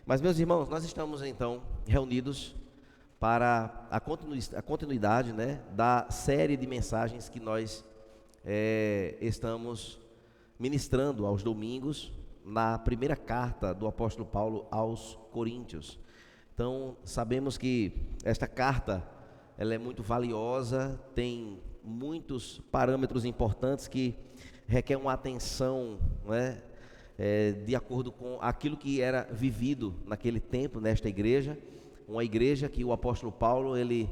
Mas, meus irmãos, nós estamos então reunidos para a continuidade, né, da série de mensagens que nós estamos ministrando aos domingos na primeira carta do apóstolo Paulo aos Coríntios. Então, sabemos que esta carta ela é muito valiosa, tem muitos parâmetros importantes que requer uma atenção, né, de acordo com aquilo que era vivido naquele tempo nesta igreja, uma igreja que o apóstolo Paulo, ele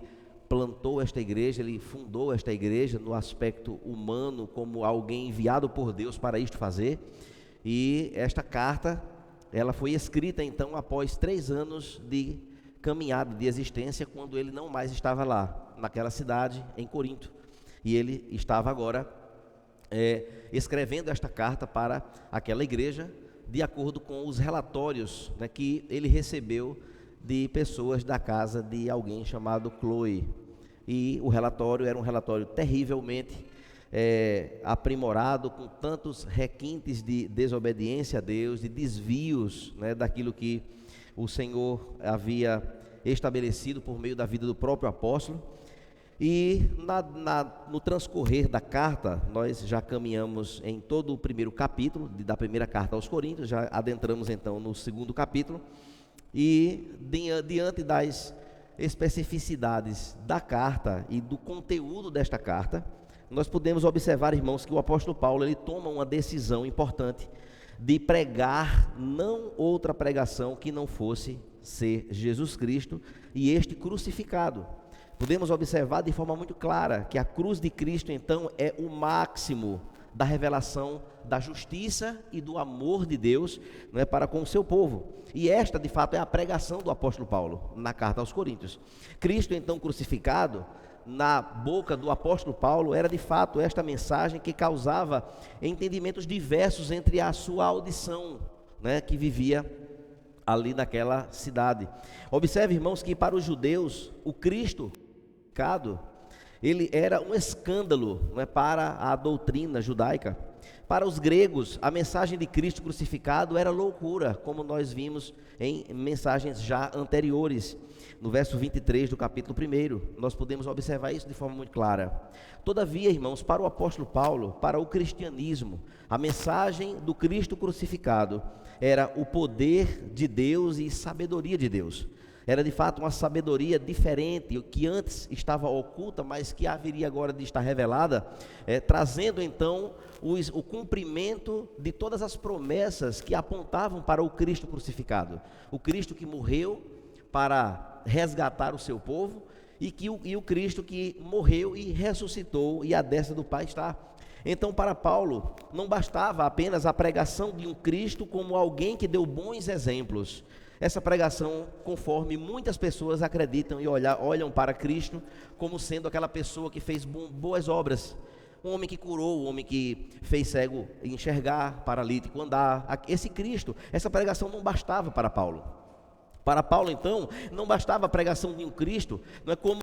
plantou esta igreja, ele fundou esta igreja no aspecto humano, como alguém enviado por Deus para isto fazer, e esta carta, ela foi escrita então após 3 anos de caminhada, de existência, quando ele não mais estava lá, naquela cidade, em Corinto, e ele estava agora escrevendo esta carta para aquela igreja, de acordo com os relatórios, né, que ele recebeu de pessoas da casa de alguém chamado Chloe. E o relatório era um relatório terrivelmente aprimorado, com tantos requintes de desobediência a Deus, de desvios, né, daquilo que o Senhor havia estabelecido por meio da vida do próprio apóstolo. E no transcorrer da carta, nós já caminhamos em todo o primeiro capítulo da primeira carta aos Coríntios, já adentramos então no segundo capítulo, e diante das especificidades da carta e do conteúdo desta carta, nós podemos observar, irmãos, que o apóstolo Paulo, ele toma uma decisão importante de pregar não outra pregação que não fosse ser Jesus Cristo e este crucificado. Podemos observar de forma muito clara que a cruz de Cristo, então, é o máximo da revelação da justiça e do amor de Deus, não é, para com o seu povo. E esta, de fato, é a pregação do apóstolo Paulo na carta aos Coríntios. Cristo, então, crucificado, na boca do apóstolo Paulo, era de fato esta mensagem que causava entendimentos diversos entre a sua audição, né, que vivia ali naquela cidade. Observe, irmãos, que para os judeus, o Cristo ele era um escândalo, não é, para a doutrina judaica. Para os gregos, a mensagem de Cristo crucificado era loucura, como nós vimos em mensagens já anteriores. No verso 23 do capítulo 1, nós podemos observar isso de forma muito clara. Todavia, irmãos, para o apóstolo Paulo, para o cristianismo, a mensagem do Cristo crucificado era o poder de Deus e sabedoria de Deus. Era de fato uma sabedoria diferente, que antes estava oculta, mas que haveria agora de estar revelada, trazendo então o cumprimento de todas as promessas que apontavam para o Cristo crucificado. O Cristo que morreu para resgatar o seu povo e o Cristo que morreu e ressuscitou e à destra do Pai está. Então, para Paulo, não bastava apenas a pregação de um Cristo como alguém que deu bons exemplos. Essa pregação, conforme muitas pessoas acreditam e olham para Cristo como sendo aquela pessoa que fez boas obras, um homem que curou, um homem que fez cego enxergar, paralítico andar. Esse Cristo, essa pregação não bastava para Paulo. Para Paulo, então, não bastava a pregação de um Cristo, não é como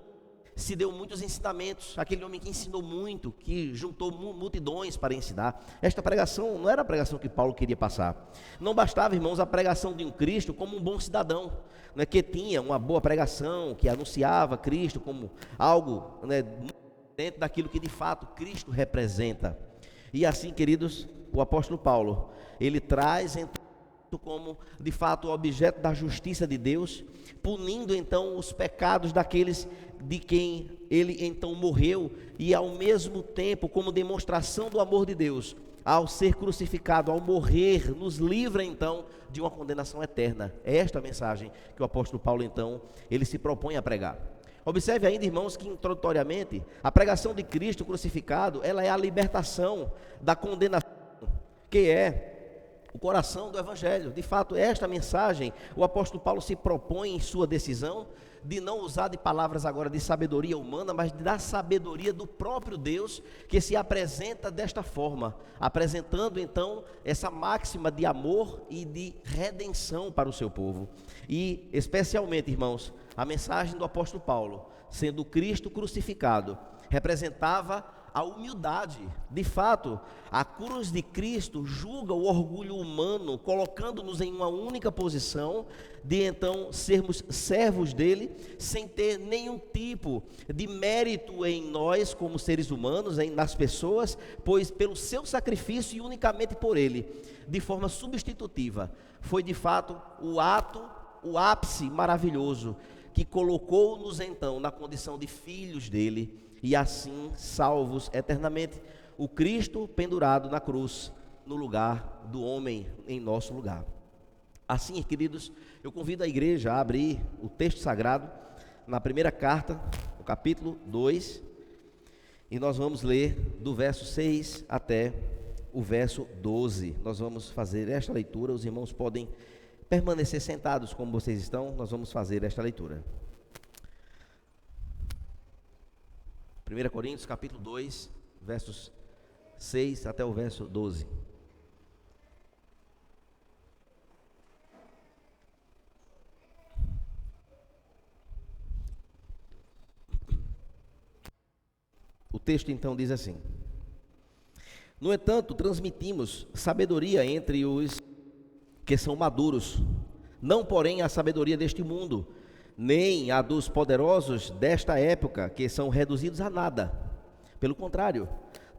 se deu muitos ensinamentos, aquele homem que ensinou muito, que juntou multidões para ensinar. Esta pregação não era a pregação que Paulo queria passar. Não bastava, irmãos, a pregação de um Cristo como um bom cidadão, né, que tinha uma boa pregação, que anunciava Cristo como algo, né, dentro daquilo que de fato Cristo representa. E assim, queridos, o apóstolo Paulo, ele traz então como de fato o objeto da justiça de Deus, punindo então os pecados daqueles de quem ele então morreu, e ao mesmo tempo como demonstração do amor de Deus, ao ser crucificado, ao morrer, nos livra então de uma condenação eterna. É esta a mensagem que o apóstolo Paulo então, ele se propõe a pregar. Observe ainda, irmãos, que introdutoriamente, a pregação de Cristo crucificado, ela é a libertação da condenação, que é o coração do Evangelho. De fato, esta mensagem, o apóstolo Paulo se propõe em sua decisão de não usar de palavras agora de sabedoria humana, mas da sabedoria do próprio Deus, que se apresenta desta forma, apresentando então essa máxima de amor e de redenção para o seu povo. E especialmente, irmãos, a mensagem do apóstolo Paulo, sendo Cristo crucificado, representava a humildade. De fato, a cruz de Cristo julga o orgulho humano, colocando-nos em uma única posição de então sermos servos dele, sem ter nenhum tipo de mérito em nós como seres humanos, nas pessoas, pois pelo seu sacrifício e unicamente por ele, de forma substitutiva, foi de fato o ápice maravilhoso que colocou-nos então na condição de filhos dele e assim salvos eternamente. O Cristo pendurado na cruz, no lugar do homem, em nosso lugar. Assim, queridos, eu convido a igreja a abrir o texto sagrado na primeira carta, no capítulo 2, e nós vamos ler do verso 6 até o verso 12. Nós vamos fazer esta leitura, os irmãos podem permanecer sentados como vocês estão, nós vamos fazer esta leitura. 1 Coríntios capítulo 2, versos 6 até o verso 12. O texto então diz assim: no entanto, transmitimos sabedoria entre os que são maduros, não porém a sabedoria deste mundo, nem a dos poderosos desta época, que são reduzidos a nada. Pelo contrário,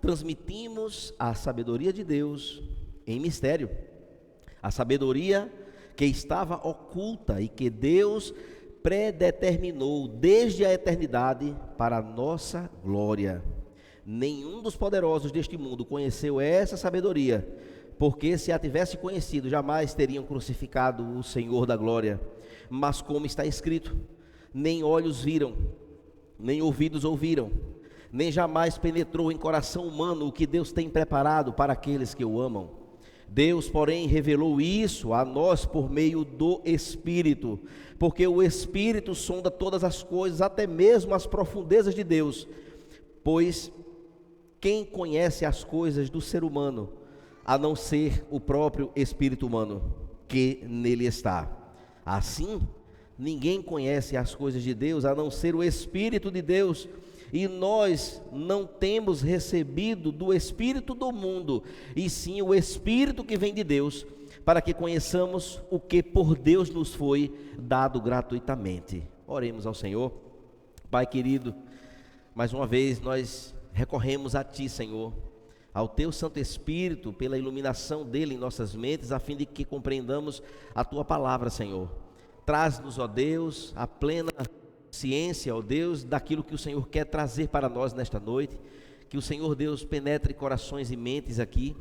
transmitimos a sabedoria de Deus em mistério, a sabedoria que estava oculta e que Deus predeterminou desde a eternidade para a nossa glória. Nenhum dos poderosos deste mundo conheceu essa sabedoria, porque se a tivesse conhecido, jamais teriam crucificado o Senhor da glória. Mas como está escrito, nem olhos viram, nem ouvidos ouviram, nem jamais penetrou em coração humano o que Deus tem preparado para aqueles que o amam. Deus, porém, revelou isso a nós por meio do Espírito, porque o Espírito sonda todas as coisas, até mesmo as profundezas de Deus. Pois quem conhece as coisas do ser humano, a não ser o próprio espírito humano que nele está? Assim, ninguém conhece as coisas de Deus, a não ser o Espírito de Deus. E nós não temos recebido do Espírito do mundo, e sim o Espírito que vem de Deus, para que conheçamos o que por Deus nos foi dado gratuitamente. Oremos ao Senhor. Pai querido, mais uma vez nós recorremos a Ti, Senhor, ao Teu Santo Espírito, pela iluminação dele em nossas mentes, a fim de que compreendamos a Tua palavra, Senhor. Traz-nos, ó Deus, a plena ciência, ó Deus, daquilo que o Senhor quer trazer para nós nesta noite. Que o Senhor Deus penetre corações e mentes aqui,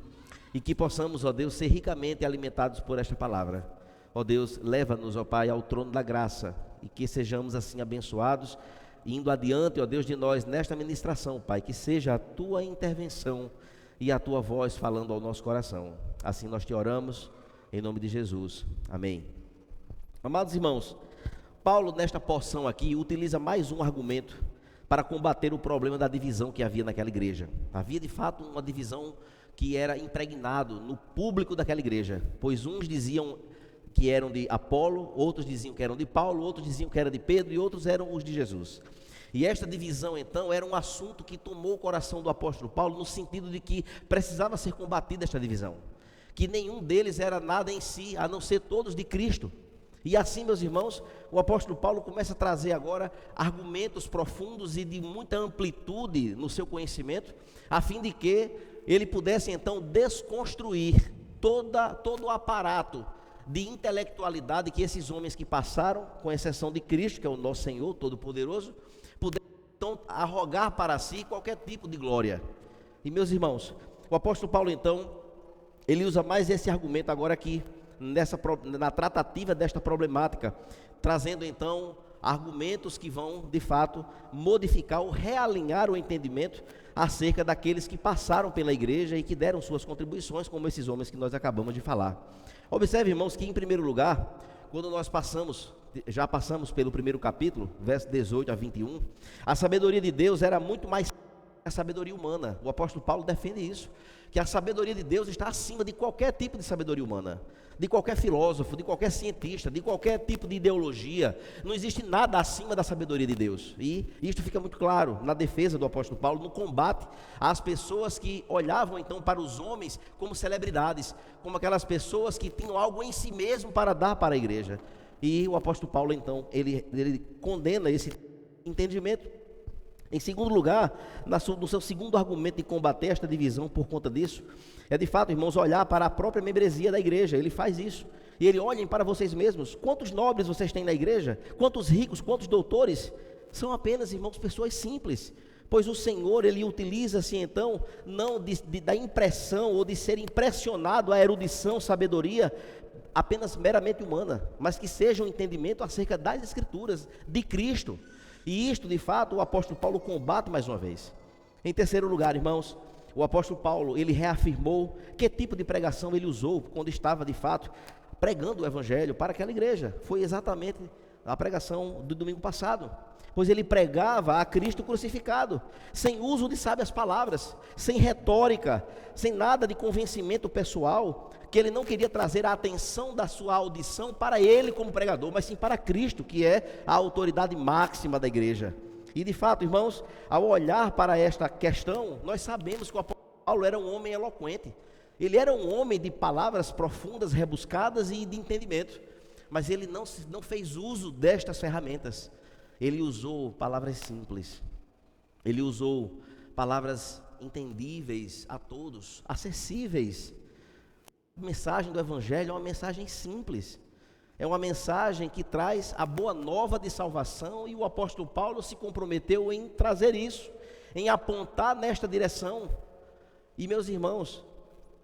e que possamos, ó Deus, ser ricamente alimentados por esta palavra. Ó Deus, leva-nos, ó Pai, ao trono da graça, e que sejamos assim abençoados, indo adiante, ó Deus, de nós nesta ministração, Pai, que seja a Tua intervenção e a Tua voz falando ao nosso coração. Assim nós te oramos, em nome de Jesus, amém. Amados irmãos, Paulo nesta porção aqui utiliza mais um argumento para combater o problema da divisão que havia naquela igreja. Havia de fato uma divisão que era impregnado no público daquela igreja, pois uns diziam que eram de Apolo, outros diziam que eram de Paulo, outros diziam que era de Pedro e outros eram os de Jesus. E esta divisão então era um assunto que tomou o coração do apóstolo Paulo, no sentido de que precisava ser combatida esta divisão, que nenhum deles era nada em si, a não ser todos de Cristo. E assim, meus irmãos, o apóstolo Paulo começa a trazer agora argumentos profundos e de muita amplitude no seu conhecimento, a fim de que ele pudesse então desconstruir todo o aparato de intelectualidade que esses homens que passaram, com exceção de Cristo, que é o nosso Senhor Todo-Poderoso, puderam então arrogar para si qualquer tipo de glória. E meus irmãos, o apóstolo Paulo então, ele usa mais esse argumento agora aqui, na tratativa desta problemática, trazendo então argumentos que vão de fato modificar ou realinhar o entendimento acerca daqueles que passaram pela igreja e que deram suas contribuições, como esses homens que nós acabamos de falar. Observe, irmãos, que em primeiro lugar, quando nós já passamos pelo primeiro capítulo, verso 18 a 21, a sabedoria de Deus era muito mais a sabedoria humana. O apóstolo Paulo defende isso, que a sabedoria de Deus está acima de qualquer tipo de sabedoria humana, de qualquer filósofo, de qualquer cientista, de qualquer tipo de ideologia. Não existe nada acima da sabedoria de Deus. E isto fica muito claro na defesa do apóstolo Paulo, no combate às pessoas que olhavam então para os homens como celebridades, como aquelas pessoas que tinham algo em si mesmo para dar para a igreja. E o apóstolo Paulo então, ele condena esse entendimento. Em segundo lugar, no seu segundo argumento de combater esta divisão por conta disso, é de fato, irmãos, olhar para a própria membresia da igreja. Ele faz isso. E ele: olhem para vocês mesmos. Quantos nobres vocês têm na igreja? Quantos ricos, quantos doutores? São apenas, irmãos, pessoas simples. Pois o Senhor, ele utiliza-se então, não da impressão ou de ser impressionado à erudição, sabedoria, apenas meramente humana, mas que seja um entendimento acerca das Escrituras, de Cristo. E isto, de fato, o apóstolo Paulo combate mais uma vez. Em terceiro lugar, irmãos, o apóstolo Paulo, ele reafirmou que tipo de pregação ele usou quando estava, de fato, pregando o evangelho para aquela igreja. Foi exatamente a pregação do domingo passado, pois ele pregava a Cristo crucificado, sem uso de sábias palavras, sem retórica, sem nada de convencimento pessoal, que ele não queria trazer a atenção da sua audição para ele como pregador, mas sim para Cristo, que é a autoridade máxima da igreja. E de fato, irmãos, ao olhar para esta questão, nós sabemos que o apóstolo Paulo era um homem eloquente. Ele era um homem de palavras profundas, rebuscadas e de entendimento, mas ele não fez uso destas ferramentas. Ele usou palavras simples, ele usou palavras entendíveis a todos, acessíveis. A mensagem do evangelho é uma mensagem simples, é uma mensagem que traz a boa nova de salvação, e o apóstolo Paulo se comprometeu em trazer isso, em apontar nesta direção. E meus irmãos,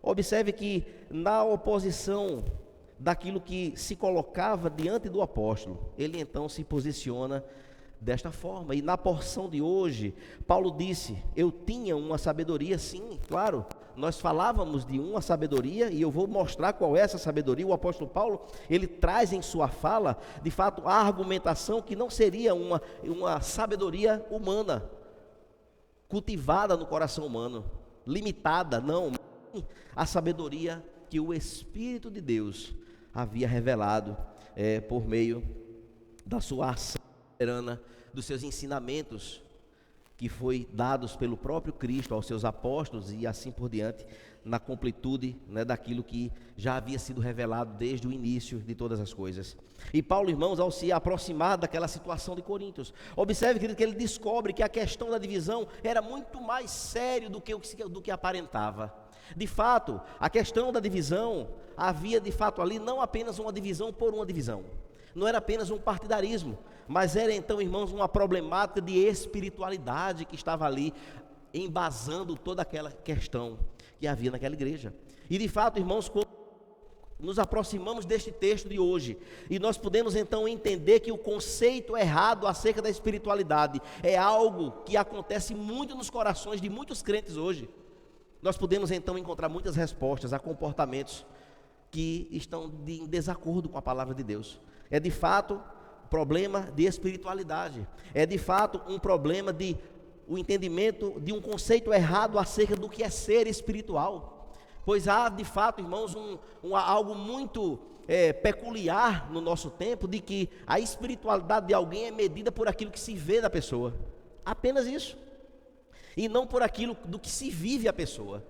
observe que na oposição daquilo que se colocava diante do apóstolo, ele então se posiciona desta forma. E na porção de hoje, Paulo disse: eu tinha uma sabedoria, sim, claro, nós falávamos de uma sabedoria, e eu vou mostrar qual é essa sabedoria. O apóstolo Paulo, ele traz em sua fala, de fato, a argumentação que não seria uma sabedoria humana, cultivada no coração humano, limitada, não, a sabedoria que o Espírito de Deus havia revelado por meio da sua ação soberana, dos seus ensinamentos, que foi dados pelo próprio Cristo aos seus apóstolos e assim por diante, na completude, né, daquilo que já havia sido revelado desde o início de todas as coisas. E Paulo, irmãos, ao se aproximar daquela situação de Coríntios, observe, querido, que ele descobre que a questão da divisão era muito mais sério do que aparentava. De fato, a questão da divisão, havia de fato ali não apenas uma divisão por uma divisão, não era apenas um partidarismo, mas era então, irmãos, uma problemática de espiritualidade que estava ali embasando toda aquela questão que havia naquela igreja. E de fato, irmãos, quando nos aproximamos deste texto de hoje, e nós podemos então entender que o conceito errado acerca da espiritualidade é algo que acontece muito nos corações de muitos crentes hoje, nós podemos então encontrar muitas respostas a comportamentos que estão em desacordo com a palavra de Deus. É de fato problema de espiritualidade, é de fato um problema de o entendimento de um conceito errado acerca do que é ser espiritual, pois há de fato, irmãos, algo muito peculiar no nosso tempo, de que a espiritualidade de alguém é medida por aquilo que se vê da pessoa, apenas isso, e não por aquilo do que se vive a pessoa.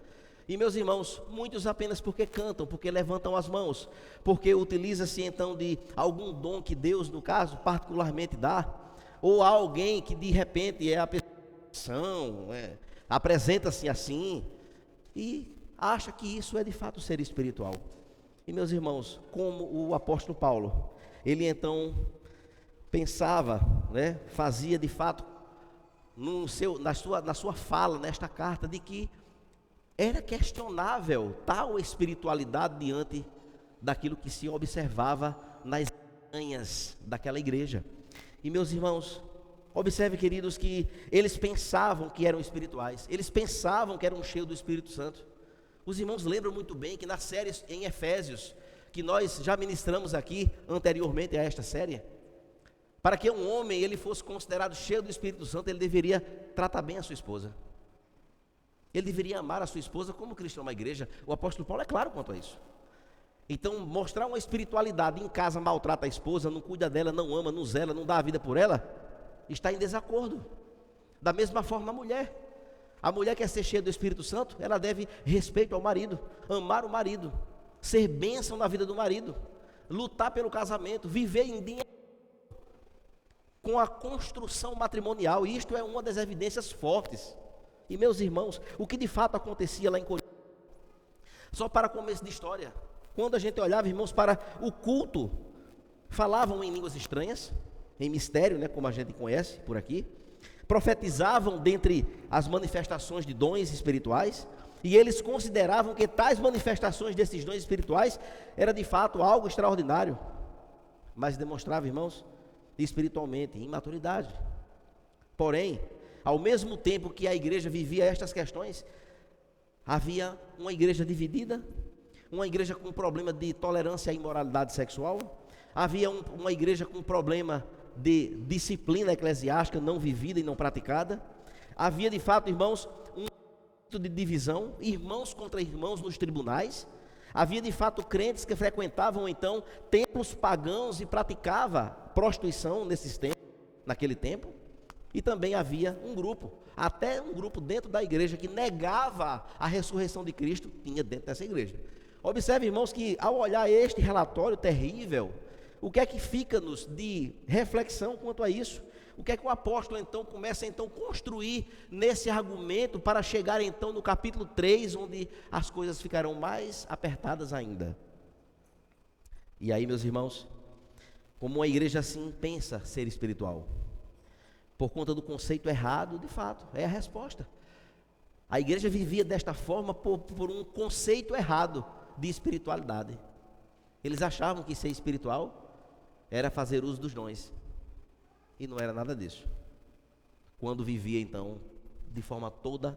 E meus irmãos, muitos apenas porque cantam, porque levantam as mãos, porque utiliza-se então de algum dom que Deus, no caso, particularmente dá, ou há alguém que de repente é a pessoa, apresenta-se assim, e acha que isso é de fato ser espiritual. E meus irmãos, como o apóstolo Paulo, ele então pensava, fazia de fato, na sua fala, nesta carta, de que era questionável tal espiritualidade diante daquilo que se observava nas entranhas daquela igreja. E meus irmãos, observe, queridos, que eles pensavam que eram espirituais, eles pensavam que eram cheios do Espírito Santo. Os irmãos lembram muito bem que na série em Efésios, que nós já ministramos aqui anteriormente a esta série, para que um homem ele fosse considerado cheio do Espírito Santo, ele deveria tratar bem a sua esposa. Ele deveria amar a sua esposa como Cristo ama a igreja. O apóstolo Paulo é claro quanto a isso. Então, mostrar uma espiritualidade em casa, maltrata a esposa, não cuida dela, não ama, não zela, não dá a vida por ela, está em desacordo. Da mesma forma a mulher quer ser cheia do Espírito Santo, ela deve respeito ao marido, amar o marido, ser bênção na vida do marido, lutar pelo casamento, viver em dia com a construção matrimonial. E isto é uma das evidências fortes. E meus irmãos, o que de fato acontecia lá em Corinto, só para começo de história, quando a gente olhava, irmãos, para o culto, falavam em línguas estranhas, em mistério, né, como a gente conhece por aqui, profetizavam dentre as manifestações de dons espirituais, e eles consideravam que tais manifestações desses dons espirituais era de fato algo extraordinário, mas demonstrava, irmãos, espiritualmente imaturidade. Porém, ao mesmo tempo que a igreja vivia estas questões, havia uma igreja dividida, uma igreja com problema de tolerância à imoralidade sexual, havia uma igreja com problema de disciplina eclesiástica não vivida e não praticada, havia de fato, irmãos, um de divisão, irmãos contra irmãos nos tribunais, havia de fato crentes que frequentavam então templos pagãos e praticavam prostituição nesses tempos, naquele tempo. E também havia até um grupo dentro da igreja que negava a ressurreição de Cristo, tinha dentro dessa igreja. Observe, irmãos, que ao olhar este relatório terrível, o que é que fica-nos de reflexão quanto a isso? O que é que o apóstolo então começa a construir nesse argumento para chegar então no capítulo 3, onde as coisas ficarão mais apertadas ainda? E aí, meus irmãos, como uma igreja assim pensa ser espiritual? Por conta do conceito errado, de fato, é a resposta. A igreja vivia desta forma por um conceito errado de espiritualidade. Eles achavam que ser espiritual era fazer uso dos dons, e não era nada disso. Quando vivia então de forma toda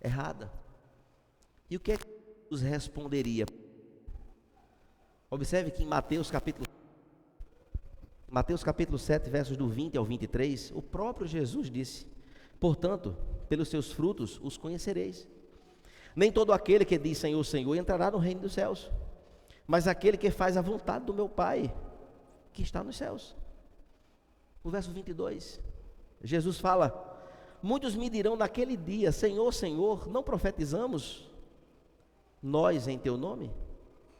errada. E o que é que Jesus responderia? Observe que em Mateus capítulo 7, versos do 20 ao 23, o próprio Jesus disse: portanto, pelos seus frutos os conhecereis. Nem todo aquele que diz Senhor, Senhor entrará no reino dos céus, mas aquele que faz a vontade do meu Pai, que está nos céus. O verso 22, Jesus fala: muitos me dirão naquele dia, Senhor, Senhor, não profetizamos nós em teu nome?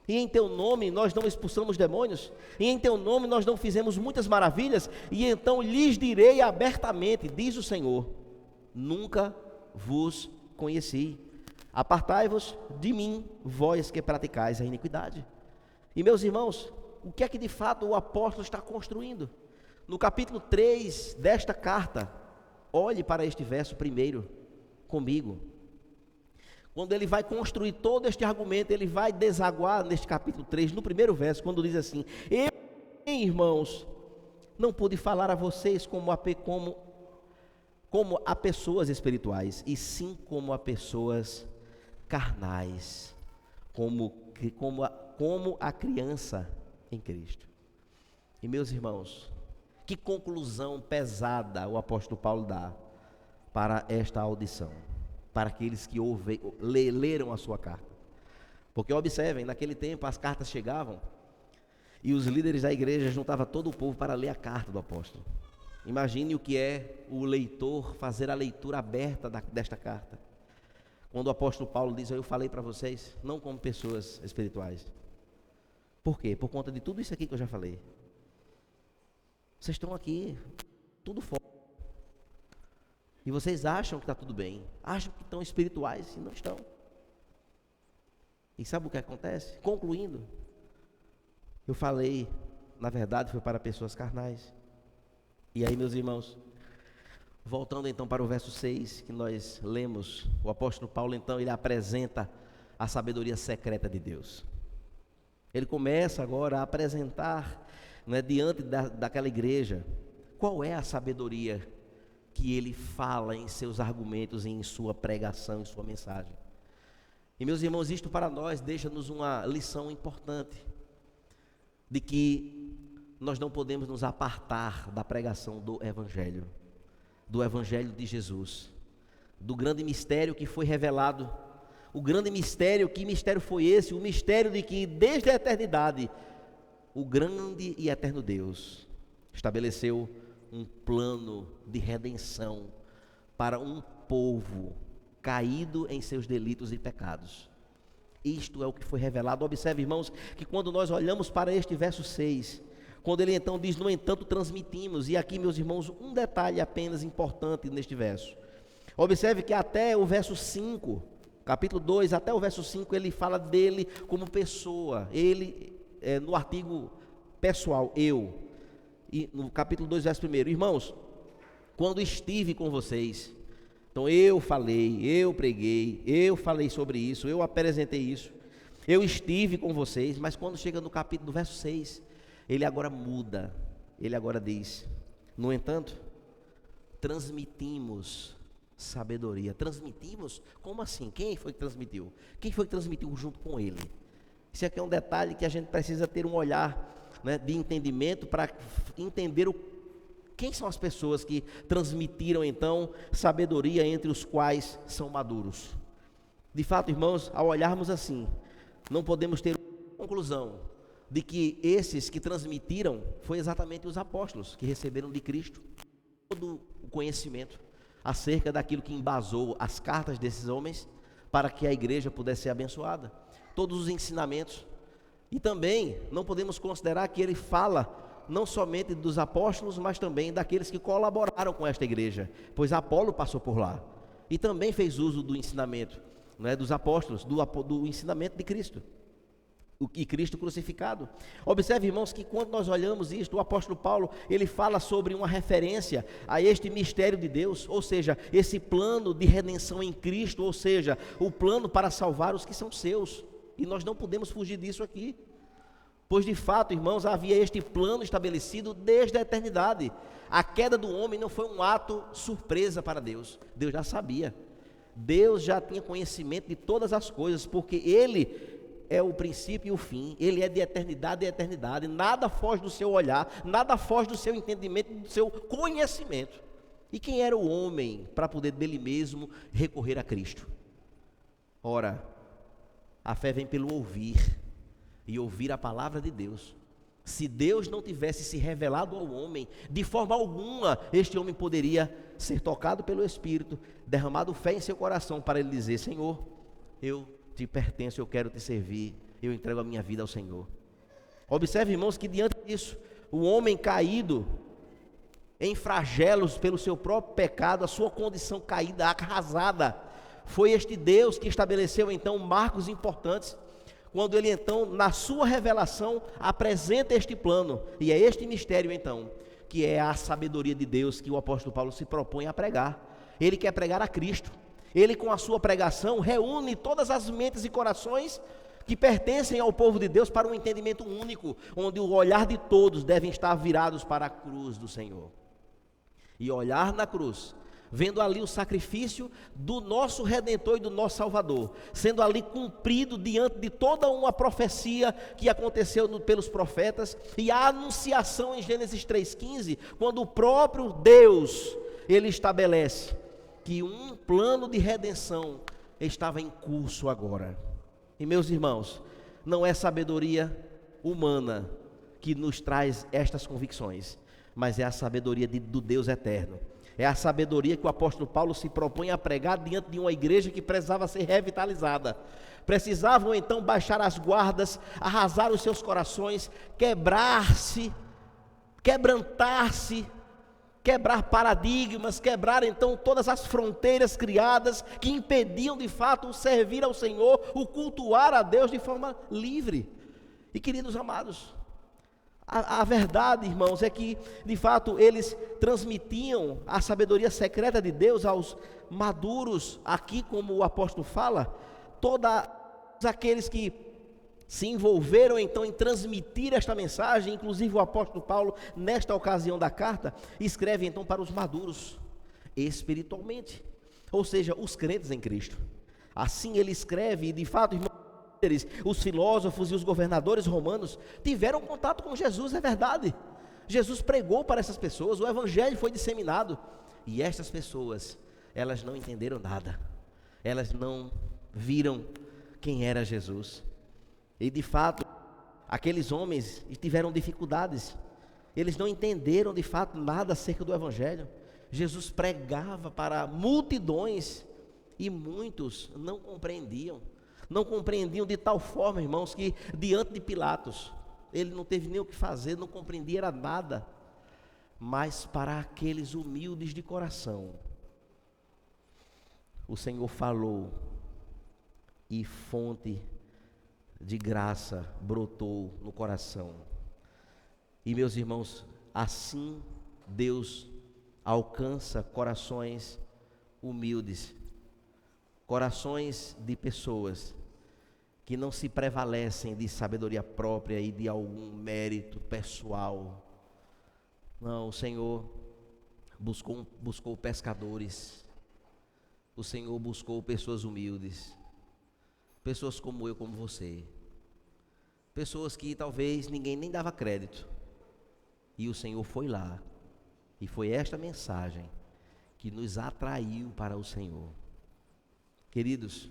E em teu nome nós não expulsamos demônios, e em teu nome nós não fizemos muitas maravilhas? E então lhes direi abertamente, diz o Senhor: nunca vos conheci, apartai-vos de mim, vós que praticais a iniquidade. E meus irmãos, o que é que de fato o apóstolo está construindo? No capítulo 3 desta carta, olhe para este verso primeiro comigo. Quando ele vai construir todo este argumento, ele vai desaguar neste capítulo 3, no primeiro verso, quando diz assim: eu, irmãos, não pude falar a vocês como a pessoas espirituais, e sim como a pessoas carnais, como a criança em Cristo. E meus irmãos, que conclusão pesada o apóstolo Paulo dá para esta audição, para aqueles que leram a sua carta. Porque observem, naquele tempo as cartas chegavam e os líderes da igreja juntavam todo o povo para ler a carta do apóstolo. Imagine o que é o leitor fazer a leitura aberta desta carta. Quando o apóstolo Paulo diz: eu falei para vocês, não como pessoas espirituais. Por quê? Por conta de tudo isso aqui que eu já falei. Vocês estão aqui, tudo fora. E vocês acham que está tudo bem, acham que estão espirituais e não estão. E sabe o que acontece? Concluindo, eu falei, na verdade, foi para pessoas carnais. E aí, meus irmãos, voltando então para o verso 6 que nós lemos, o apóstolo Paulo então ele apresenta a sabedoria secreta de Deus. Ele começa agora a apresentar, diante daquela igreja, qual é a sabedoria que ele fala em seus argumentos, em sua pregação, em sua mensagem. E meus irmãos, isto para nós deixa-nos uma lição importante, de que nós não podemos nos apartar da pregação do Evangelho de Jesus, do grande mistério que foi revelado. O grande mistério, que mistério foi esse? O mistério de que desde a eternidade, o grande e eterno Deus estabeleceu um plano de redenção para um povo caído em seus delitos e pecados. Isto é o que foi revelado. Observe, irmãos, que quando nós olhamos para este verso 6, quando ele então diz, no entanto transmitimos, e aqui, meus irmãos, um detalhe apenas importante neste verso. Observe que até o verso 5, capítulo 2, até o verso 5, ele fala dele como pessoa, ele, no artigo pessoal, eu, e no capítulo 2, verso 1, irmãos, quando estive com vocês, então eu falei, eu preguei, eu falei sobre isso, eu apresentei isso, eu estive com vocês, mas quando chega no capítulo, do verso 6, ele agora muda, ele agora diz, no entanto, transmitimos sabedoria. Transmitimos? Como assim? Quem foi que transmitiu? Quem foi que transmitiu junto com ele? Isso aqui é um detalhe que a gente precisa ter um olhar, né, de entendimento para entender quem são as pessoas que transmitiram então sabedoria, entre os quais são maduros. De fato, irmãos, ao olharmos assim, não podemos ter conclusão de que esses que transmitiram foi exatamente os apóstolos que receberam de Cristo todo o conhecimento acerca daquilo que embasou as cartas desses homens para que a igreja pudesse ser abençoada, todos os ensinamentos. E também não podemos considerar que ele fala não somente dos apóstolos, mas também daqueles que colaboraram com esta igreja, pois Apolo passou por lá e também fez uso do ensinamento, né, dos apóstolos, do ensinamento de Cristo, e Cristo crucificado. Observe, irmãos, que quando nós olhamos isto, o apóstolo Paulo, ele fala sobre uma referência a este mistério de Deus, ou seja, esse plano de redenção em Cristo, ou seja, o plano para salvar os que são seus, e nós não podemos fugir disso aqui, pois de fato, irmãos, havia este plano estabelecido desde a eternidade. A queda do homem não foi um ato surpresa para Deus, Deus já sabia, Deus já tinha conhecimento de todas as coisas, porque Ele é o princípio e o fim, Ele é de eternidade a eternidade, nada foge do seu olhar, nada foge do seu entendimento, do seu conhecimento. E quem era o homem para poder dele mesmo recorrer a Cristo? Ora, a fé vem pelo ouvir, e ouvir a palavra de Deus. Se Deus não tivesse se revelado ao homem, de forma alguma, este homem poderia ser tocado pelo Espírito, derramado fé em seu coração para ele dizer, Senhor, eu te pertenço, eu quero te servir, eu entrego a minha vida ao Senhor. Observe, irmãos, que diante disso, o homem caído, em flagelos pelo seu próprio pecado, a sua condição caída, arrasada, foi este Deus que estabeleceu então marcos importantes, quando ele então, na sua revelação, apresenta este plano, e é este mistério então, que é a sabedoria de Deus que o apóstolo Paulo se propõe a pregar. Ele quer pregar a Cristo, ele com a sua pregação reúne todas as mentes e corações que pertencem ao povo de Deus para um entendimento único, onde o olhar de todos devem estar virados para a cruz do Senhor, e olhar na cruz, vendo ali o sacrifício do nosso Redentor e do nosso Salvador, sendo ali cumprido diante de toda uma profecia que aconteceu pelos profetas, e a anunciação em Gênesis 3,15, quando o próprio Deus, ele estabelece que um plano de redenção estava em curso agora. E meus irmãos, não é sabedoria humana que nos traz estas convicções, mas é a sabedoria do Deus eterno. É a sabedoria que o apóstolo Paulo se propõe a pregar diante de uma igreja que precisava ser revitalizada. Precisavam então baixar as guardas, arrasar os seus corações, quebrar-se, quebrantar-se, quebrar paradigmas, quebrar então todas as fronteiras criadas que impediam de fato o servir ao Senhor, o cultuar a Deus de forma livre. E queridos amados, a verdade, irmãos, é que, de fato, eles transmitiam a sabedoria secreta de Deus aos maduros, aqui como o apóstolo fala, todos aqueles que se envolveram então em transmitir esta mensagem, inclusive o apóstolo Paulo, nesta ocasião da carta, escreve então para os maduros, espiritualmente, ou seja, os crentes em Cristo. Assim ele escreve, e de fato, irmãos, os filósofos e os governadores romanos tiveram contato com Jesus, é verdade. Jesus pregou para essas pessoas, o evangelho foi disseminado, e estas pessoas elas não entenderam nada, elas não viram quem era Jesus. E de fato, aqueles homens tiveram dificuldades, eles não entenderam de fato nada acerca do Evangelho. Jesus pregava para multidões e muitos não compreendiam de tal forma, irmãos, que diante de Pilatos, ele não teve nem o que fazer, não compreendia era nada. Mas para aqueles humildes de coração, o Senhor falou e fonte de graça brotou no coração. E meus irmãos, assim Deus alcança corações humildes, corações de pessoas que não se prevalecem de sabedoria própria e de algum mérito pessoal. Não, o Senhor buscou pescadores, o Senhor buscou pessoas humildes, pessoas como eu, como você, pessoas que talvez ninguém nem dava crédito, e o Senhor foi lá, e foi esta mensagem que nos atraiu para o Senhor. Queridos,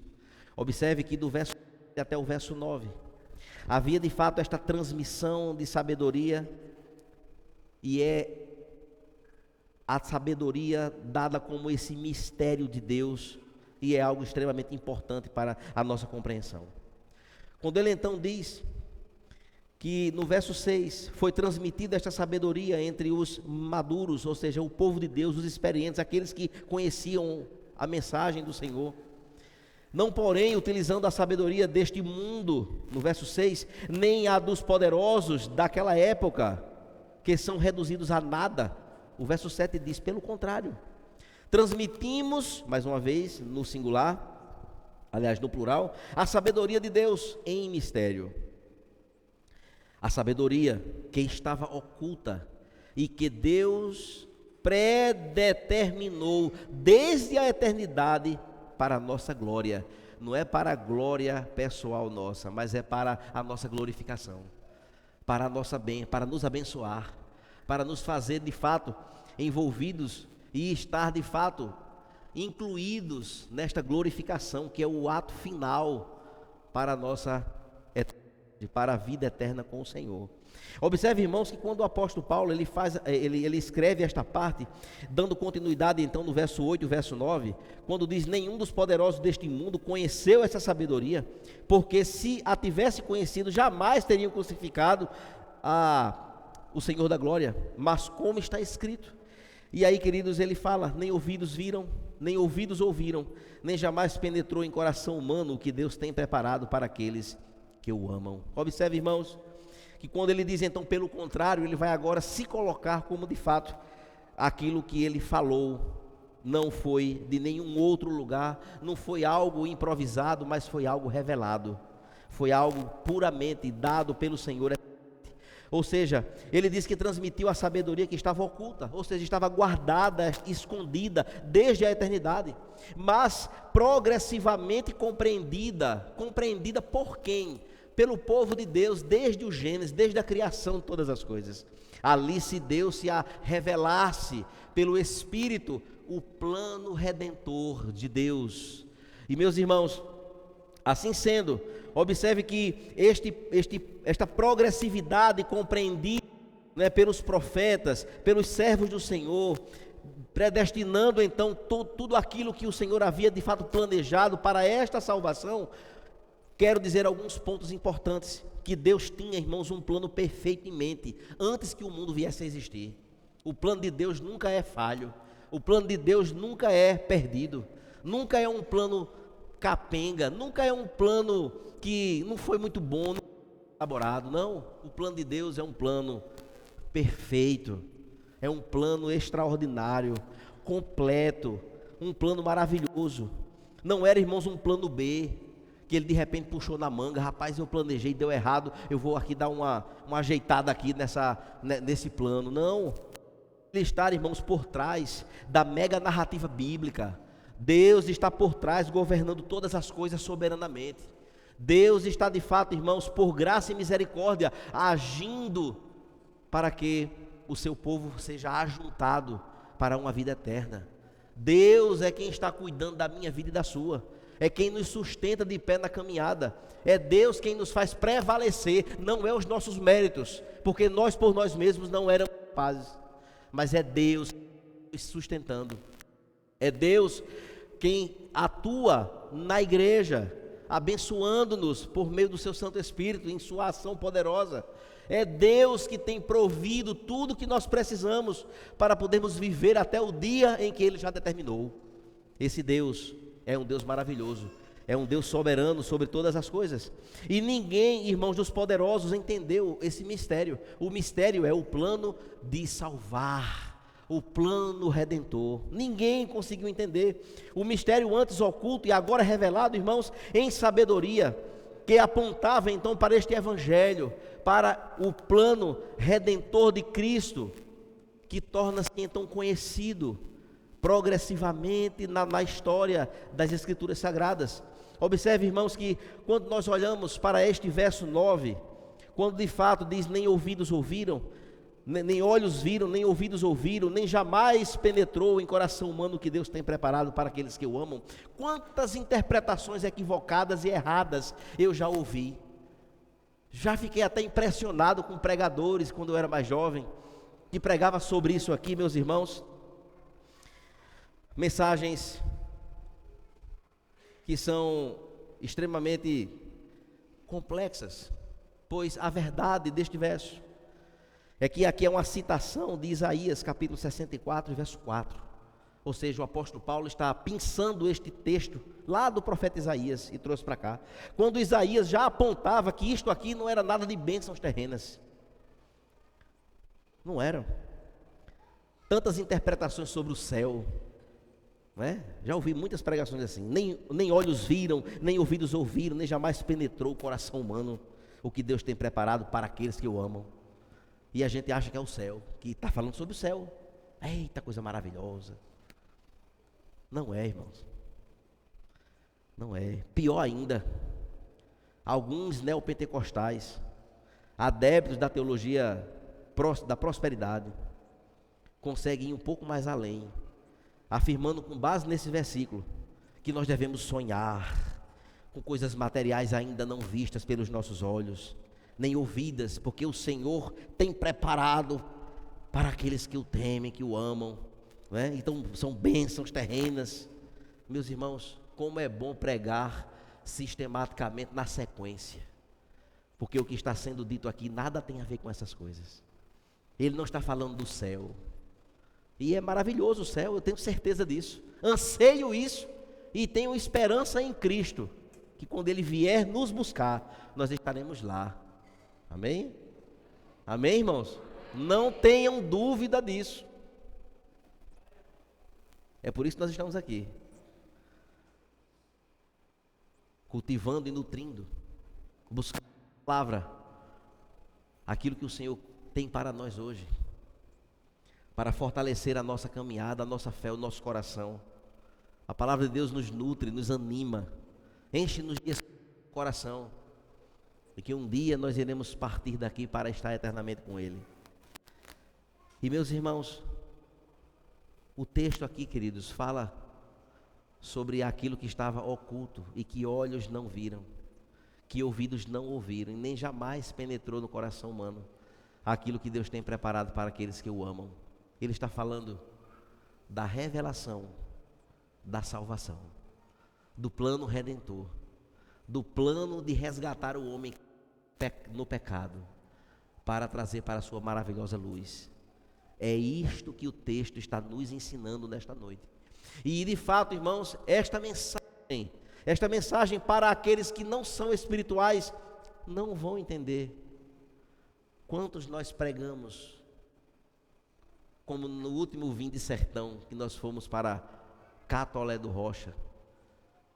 observe que do verso até o verso 9, havia de fato esta transmissão de sabedoria, e é a sabedoria dada como esse mistério de Deus, e é algo extremamente importante para a nossa compreensão. Quando ele então diz que no verso 6, foi transmitida esta sabedoria entre os maduros, ou seja, o povo de Deus, os experientes, aqueles que conheciam a mensagem do Senhor, não porém utilizando a sabedoria deste mundo, no verso 6, nem a dos poderosos daquela época, que são reduzidos a nada. O verso 7 diz, pelo contrário, transmitimos, mais uma vez, no singular, aliás, no plural, a sabedoria de Deus em mistério. A sabedoria que estava oculta e que Deus predeterminou desde a eternidade para a nossa glória. Não é para a glória pessoal nossa, mas é para a nossa glorificação, para a nossa para nos abençoar, para nos fazer de fato envolvidos e estar de fato incluídos nesta glorificação, que é o ato final para a nossa para a vida eterna com o Senhor. Observe, irmãos, que quando o apóstolo Paulo ele escreve esta parte, dando continuidade então no verso 8 e verso 9, quando diz, nenhum dos poderosos deste mundo conheceu essa sabedoria, porque se a tivesse conhecido, jamais teriam crucificado o Senhor da glória, mas como está escrito. E aí, queridos, ele fala, nem ouvidos viram, nem ouvidos ouviram, nem jamais penetrou em coração humano o que Deus tem preparado para aqueles que o amam. Observe, irmãos, que quando ele diz então pelo contrário, ele vai agora se colocar como de fato aquilo que ele falou não foi de nenhum outro lugar, não foi algo improvisado, mas foi algo revelado, foi algo puramente dado pelo Senhor. Ou seja, ele diz que transmitiu a sabedoria que estava oculta, ou seja, estava guardada, escondida desde a eternidade, mas progressivamente compreendida por quem? Pelo povo de Deus, desde o Gênesis, desde a criação de todas as coisas. Ali se deu-se a revelar-se pelo Espírito o plano redentor de Deus. E meus irmãos, assim sendo, observe que esta progressividade compreendida, né, pelos profetas, pelos servos do Senhor, predestinando então tudo aquilo que o Senhor havia de fato planejado para esta salvação. Quero dizer alguns pontos importantes, que Deus tinha, irmãos, um plano perfeito em mente, antes que o mundo viesse a existir. O plano de Deus nunca é falho, o plano de Deus nunca é perdido, nunca é um plano capenga, nunca é um plano que não foi muito bom, não foi elaborado, não. O plano de Deus é um plano perfeito, é um plano extraordinário, completo, um plano maravilhoso. Não era, irmãos, um plano B, que ele de repente puxou na manga, rapaz, eu planejei, deu errado, eu vou aqui dar uma ajeitada aqui nesse plano. Não, ele está, irmãos, por trás da mega narrativa bíblica. Deus está por trás, governando todas as coisas soberanamente. Deus está de fato, irmãos, por graça e misericórdia, agindo para que o seu povo seja ajuntado para uma vida eterna. Deus é quem está cuidando da minha vida e da sua. É quem nos sustenta de pé na caminhada. É Deus quem nos faz prevalecer, não é os nossos méritos, porque nós por nós mesmos não éramos capazes, mas é Deus nos sustentando. É Deus quem atua na igreja, abençoando-nos por meio do seu Santo Espírito, em sua ação poderosa. É Deus que tem provido tudo que nós precisamos para podermos viver até o dia em que Ele já determinou. Esse Deus é um Deus maravilhoso, é um Deus soberano sobre todas as coisas. E ninguém, irmãos dos poderosos, entendeu esse mistério. O mistério é o plano de salvar, o plano redentor. Ninguém conseguiu entender o mistério antes oculto e agora revelado, irmãos, em sabedoria, que apontava então para este evangelho, para o plano redentor de Cristo, que torna-se então conhecido progressivamente na história das Escrituras Sagradas. Observe, irmãos, que quando nós olhamos para este verso 9, quando de fato diz: nem ouvidos ouviram, nem olhos viram, nem ouvidos ouviram, nem jamais penetrou em coração humano o que Deus tem preparado para aqueles que o amam. Quantas interpretações equivocadas e erradas eu já ouvi. Já fiquei até impressionado com pregadores quando eu era mais jovem, que pregava sobre isso aqui, meus irmãos. Mensagens que são extremamente complexas, pois a verdade deste verso é que aqui é uma citação de Isaías capítulo 64, verso 4. Ou seja, o apóstolo Paulo está pensando este texto lá do profeta Isaías e trouxe para cá, quando Isaías já apontava que isto aqui não era nada de bênçãos terrenas. Não eram. Tantas interpretações sobre o céu, não é? Já ouvi muitas pregações assim: nem olhos viram, nem ouvidos ouviram, nem jamais penetrou o coração humano o que Deus tem preparado para aqueles que o amam. E a gente acha que é o céu, que está falando sobre o céu. Eita, coisa maravilhosa. Não é, irmãos. Não é. Pior ainda, alguns neopentecostais, adeptos da teologia da prosperidade, conseguem ir um pouco mais além, afirmando com base nesse versículo que nós devemos sonhar com coisas materiais ainda não vistas pelos nossos olhos, nem ouvidas, porque o Senhor tem preparado para aqueles que o temem, que o amam, não é? Então são bênçãos terrenas. Meus irmãos, como é bom pregar sistematicamente na sequência, porque o que está sendo dito aqui nada tem a ver com essas coisas. Ele não está falando do céu, e é maravilhoso o céu, eu tenho certeza disso, anseio isso, e tenho esperança em Cristo, que quando Ele vier nos buscar, nós estaremos lá. Amém? Amém, irmãos? Não tenham dúvida disso. É por isso que nós estamos aqui, cultivando e nutrindo, buscando a palavra, aquilo que o Senhor tem para nós hoje, para fortalecer a nossa caminhada, a nossa fé, o nosso coração. A palavra de Deus nos nutre, nos anima, enche-nos de coração, e que um dia nós iremos partir daqui para estar eternamente com Ele. E meus irmãos, o texto aqui, queridos, fala sobre aquilo que estava oculto e que olhos não viram, que ouvidos não ouviram, e nem jamais penetrou no coração humano aquilo que Deus tem preparado para aqueles que o amam. Ele está falando da revelação da salvação, do plano redentor, do plano de resgatar o homem no pecado, para trazer para a sua maravilhosa luz. É isto que o texto está nos ensinando nesta noite. E de fato, irmãos, esta mensagem para aqueles que não são espirituais, não vão entender. Quantos nós pregamos, como no último Vim de Sertão, que nós fomos para Catolé do Rocha.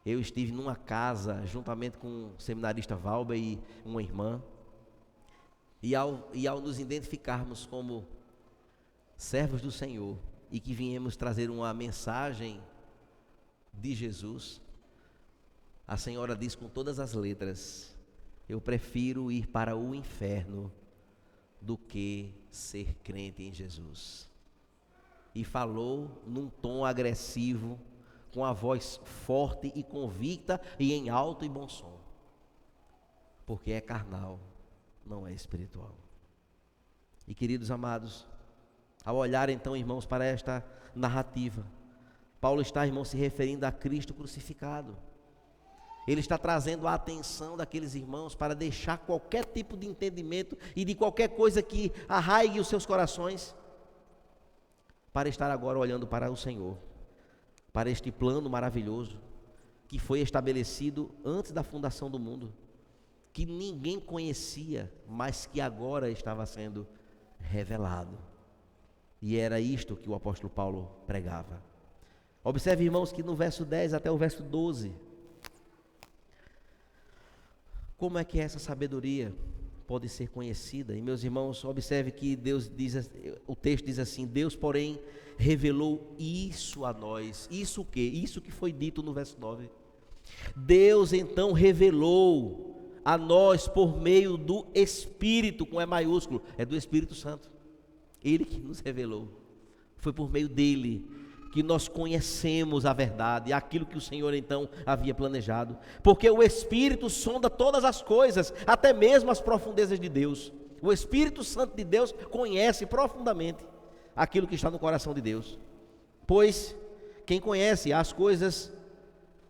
Eu estive numa casa, juntamente com o seminarista Valber e uma irmã, e ao nos identificarmos como servos do Senhor, e que viemos trazer uma mensagem de Jesus, a senhora diz com todas as letras: eu prefiro ir para o inferno do que ser crente em Jesus. e falou num tom agressivo, com a voz forte e convicta e em alto e bom som, porque é carnal, não é espiritual. E queridos amados, ao olhar então, irmãos, para esta narrativa, Paulo está, irmãos, se referindo a Cristo crucificado. Ele está trazendo a atenção daqueles irmãos para deixar qualquer tipo de entendimento e de qualquer coisa que arraigue os seus corações, para estar agora olhando para o Senhor, para este plano maravilhoso que foi estabelecido antes da fundação do mundo, que ninguém conhecia, mas que agora estava sendo revelado. E era isto que o apóstolo Paulo pregava. Observe, irmãos, que no verso 10 até o verso 12, como é que essa sabedoria pode ser conhecida? E meus irmãos, observe que Deus diz, o texto diz assim: Deus, porém, revelou isso a nós. Isso o quê? Isso que foi dito no verso 9. Deus então revelou a nós por meio do Espírito, com E maiúsculo, é do Espírito Santo. Ele que nos revelou. Foi por meio dele que nós conhecemos a verdade, aquilo que o Senhor então havia planejado, porque o Espírito sonda todas as coisas, até mesmo as profundezas de Deus. O Espírito Santo de Deus conhece profundamente aquilo que está no coração de Deus, pois quem conhece as coisas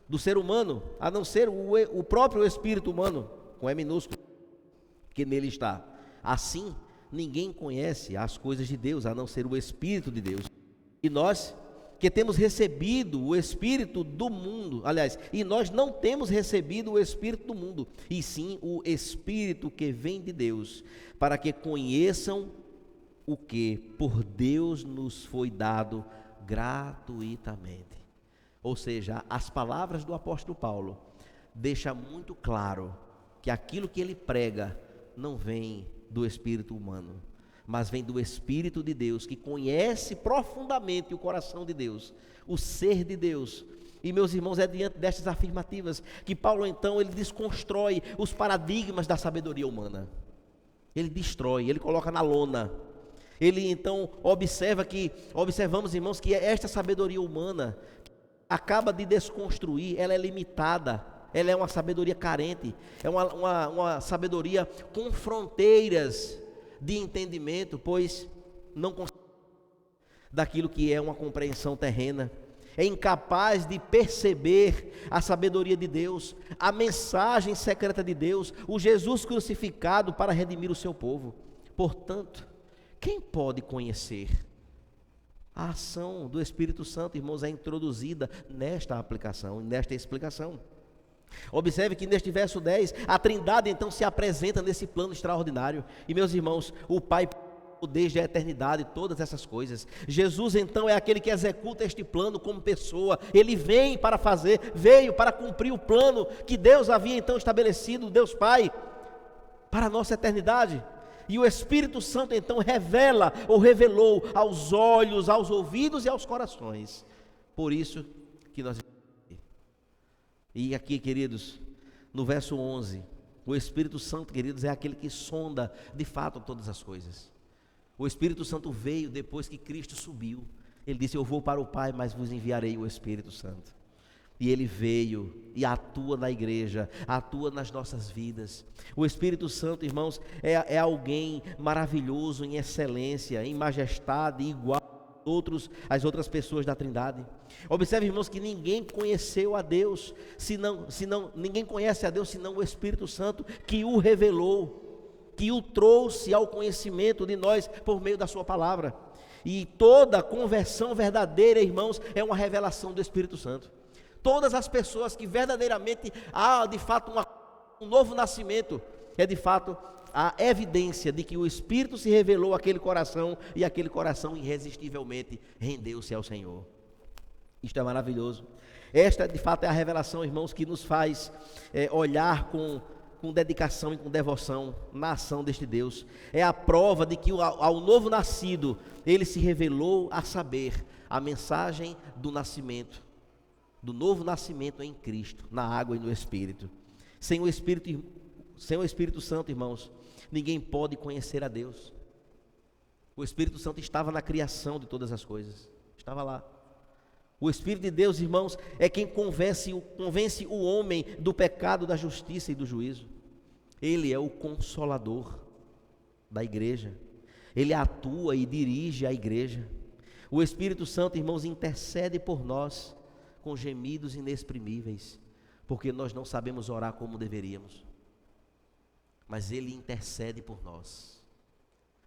do ser humano, a não ser o próprio Espírito humano, com E minúsculo, que nele está. Assim, ninguém conhece as coisas de Deus, a não ser o Espírito de Deus. E nós que temos recebido o Espírito do mundo, aliás, e nós não temos recebido o Espírito do mundo, e sim o Espírito que vem de Deus, para que conheçam o que por Deus nos foi dado gratuitamente. Ou seja, as palavras do apóstolo Paulo deixam muito claro que aquilo que ele prega não vem do espírito humano, mas vem do Espírito de Deus, que conhece profundamente o coração de Deus, o ser de Deus. E meus irmãos, é diante destas afirmativas que Paulo então ele desconstrói os paradigmas da sabedoria humana. Ele destrói, ele coloca na lona. Ele então observamos, irmãos, que esta sabedoria humana acaba de desconstruir, ela é limitada, ela é uma sabedoria carente, é uma sabedoria com fronteiras de entendimento, pois não consegue daquilo que é uma compreensão terrena, é incapaz de perceber a sabedoria de Deus, a mensagem secreta de Deus, o Jesus crucificado para redimir o seu povo. Portanto, quem pode conhecer? A ação do Espírito Santo, irmãos, é introduzida nesta aplicação, nesta explicação. Observe que neste verso 10, a Trindade então se apresenta nesse plano extraordinário. E meus irmãos, o Pai desde a eternidade todas essas coisas. Jesus então é aquele que executa este plano como pessoa. Ele veio para cumprir o plano que Deus havia então estabelecido, Deus Pai, para a nossa eternidade. E o Espírito Santo então revelou aos olhos, aos ouvidos e aos corações. Por isso que nós... E aqui, queridos, no verso 11, o Espírito Santo, queridos, é aquele que sonda de fato todas as coisas. O Espírito Santo veio depois que Cristo subiu. Ele disse: eu vou para o Pai, mas vos enviarei o Espírito Santo. E ele veio e atua na igreja, atua nas nossas vidas. O Espírito Santo, irmãos, é alguém maravilhoso em excelência, em majestade, igual as outras pessoas da Trindade. Observe, irmãos, que ninguém conheceu a Deus, ninguém conhece a Deus senão o Espírito Santo, que o revelou, que o trouxe ao conhecimento de nós por meio da sua palavra. E toda conversão verdadeira, irmãos, é uma revelação do Espírito Santo. Todas as pessoas que verdadeiramente há de fato um novo nascimento, é de fato a evidência de que o Espírito se revelou àquele coração, e aquele coração irresistivelmente rendeu-se ao Senhor. Isto é maravilhoso. Esta de fato é a revelação, irmãos, que nos faz olhar com dedicação e com devoção na ação deste Deus. É a prova de que ao novo nascido, ele se revelou, a saber, a mensagem do nascimento, do novo nascimento em Cristo, na água e no Espírito. Sem o Espírito Santo, irmãos, ninguém pode conhecer a Deus. O Espírito Santo estava na criação de todas as coisas, estava lá. O Espírito de Deus, irmãos, é quem convence o homem do pecado, da justiça e do juízo. Ele é o consolador da igreja. Ele atua e dirige a igreja. O Espírito Santo, irmãos, intercede por nós com gemidos inexprimíveis, porque nós não sabemos orar como deveríamos, mas Ele intercede por nós.